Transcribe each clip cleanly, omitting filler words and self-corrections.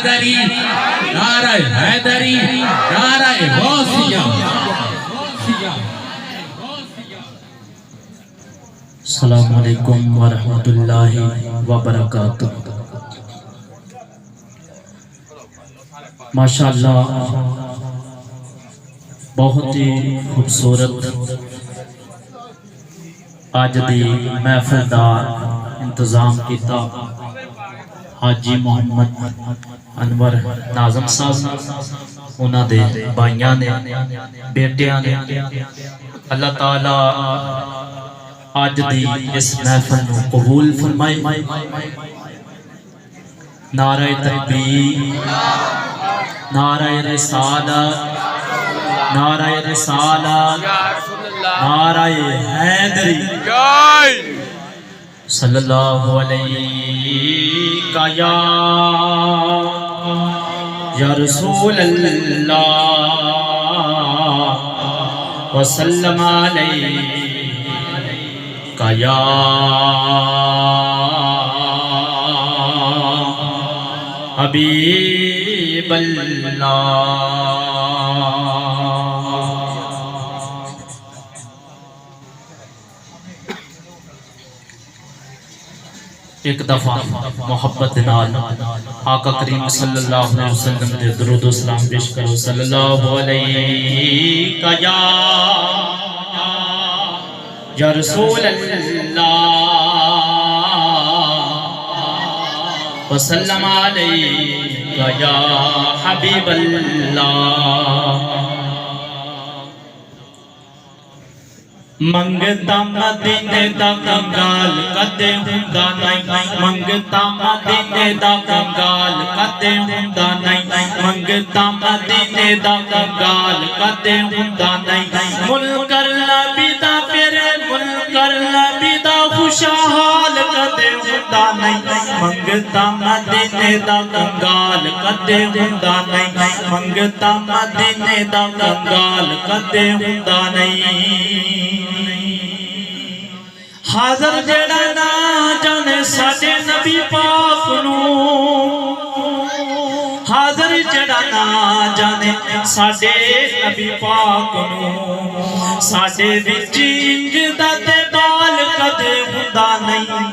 हैदरी, नारा हैदरी, नारा गौसिया। अस्सलामु अलैकुम वरहमतुल्लाहि वबरकातुह। माशाअल्लाह बहुत ही खूबसूरत अज दी महफिल दा इंतजाम किया हाजी मोहम्मद अनवर नाज़म साहब उन्हां दे भाइयां ने बेटियां ने। अल्लाह ताला अज दी इस महफिल नूं कबूल फरमाए। नारे तकबीर, नारे रिसालत, नारे रिसालत, नारे हैदरी सल्लल्लाहु अलैहि या रसूल अल्लाह वसल्लम अलैका या हबीब अल्लाह। एक दफा मोहब्बत नाल आका करीम सल्लल्लाहु अलैहि वसल्लम दे दुरूद व सलाम पेश करो। सल्लल्लाहु अलैका या रसूल अल्लाह वसल्लम अलैका या हबीब अल्लाह। मंगता मदीने दा कंगाल कदे हुंदा नहीं, मंगता मदीने दा कंगाल कदे हुंदा नहीं, मंगता मदीने दा कंगाल कदे हुंदा नहीं। मुनकर नबी दा फिरे मुनकर नबी दा खुशहाल कदे हुंदा नहीं, मंगता मदीने दा कंगाल कदे हुंदा नहीं, मंगता मदीने दा कंगाल कदे हुंदा नहीं। हाज़र जेड़ा ना जाने साडे नबी पाक नूं, हाज़र जेड़ा ना जाने साडे नबी पाक नूं, साडे विच इंज दा ते बाल कदे हुंदा नहीं,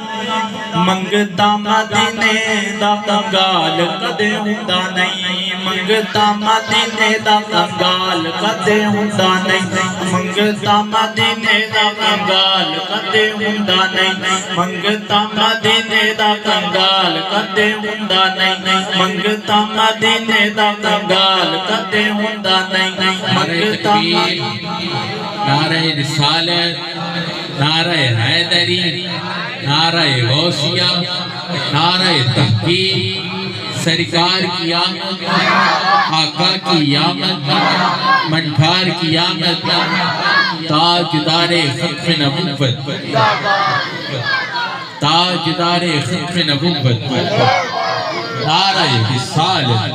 मंगता मदीने दा कंगाल कदे हुंदा नहीं, मंगता मदीने दा कंगाल कदे हुंदा नहीं, मंगता मदीने दा कंगाल कदे हुंदा नहीं, मंगता मदीने दा कंगाल कदे हुंदा नहीं, मंगता मदीने दा कंगाल कदे हुंदा नहीं। मंगता नारे रिसालत, नारे हैदरी, नारे गौसिया, नारे तहकीर, सरकार की आमद, आका की आमद, मंठार की आमद, ताजदारे खत्म नबुव्वत, ताजदारे खत्म नबुव्वत, नारे रिसालत।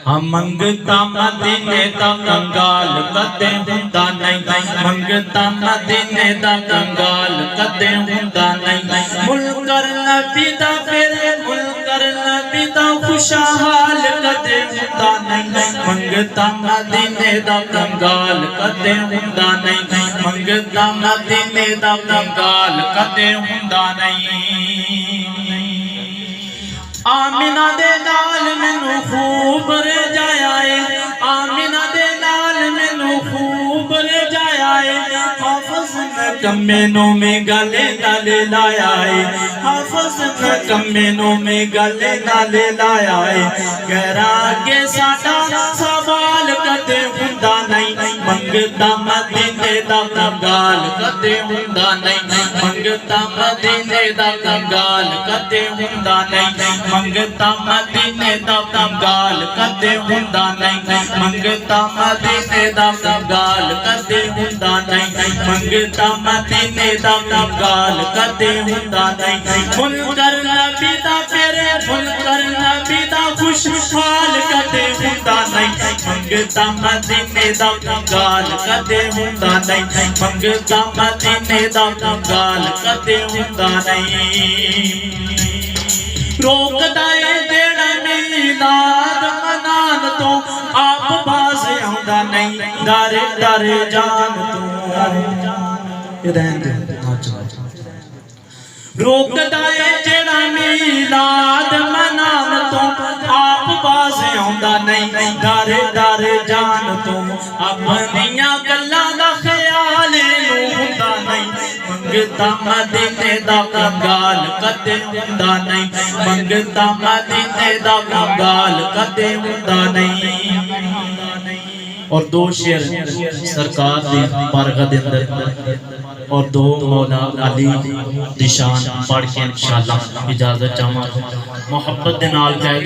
मंगता मदीने दा कंगाल कदे हुंदा नहीं, मंगता मदीने दा कंगाल कदे हुंदा नहीं। मुनकर नबी दा फिरे मुनकर नबी दा खुशहाल कदे हुंदा नहीं, मंगता मदीने दा कंगाल कदे हुंदा नहीं, मंगता मदीने दा कंगाल कदे हुंदा नहीं। आमिना दे नाल मैनू खूब रजाया है, आमिना दे नाल मैनू खूब रजाया है, हाफिज़ ने कमेनों में गले नाले लाया है, हाफिज़ ने कमेनों में गले नाले लाया है। गैरा के साडा सवाल कदे हुंदा नहीं, मंगता मदीने दा कंगाल कदे हुंदा नहीं, मंगता मदीने दा कंगाल कदे हुंदा नहीं, मंगता मदीने दा कंगाल कदे हुंदा नहीं, मंगता मदीने दा कंगाल कदे हुंदा नहीं, मंगता मदीने दा कंगाल कदे हुंदा नहीं। मुनकर नबी दा फिरे मुनकर नबी दा खुशहाल कदे हुंदा नहीं, मंगता मदीने दा कंगाल कदे हुंदा नहीं, मंगता मदीने दा कंगाल कदे हुंदा नहीं। रोकदा दर दर जान तू रहन दे रोकदा है जेड़ा मीलाद मनान तो आप बाज आंदा नहीं दर दर जान तू अपनियां गल्लां दा ख्याल नू हुंदा नहीं मंगता मदीने दा कंगाल कदे हुंदा नहीं मंगता मदीने दा कंगाल कदे हुंदा नहीं और दो शेर सरकार दी बारगाह दे अंदर और दो मौला अली दी शान पढ़ के इंशाअल्लाह इजाजत चाहां मोहब्बत दे नाल कह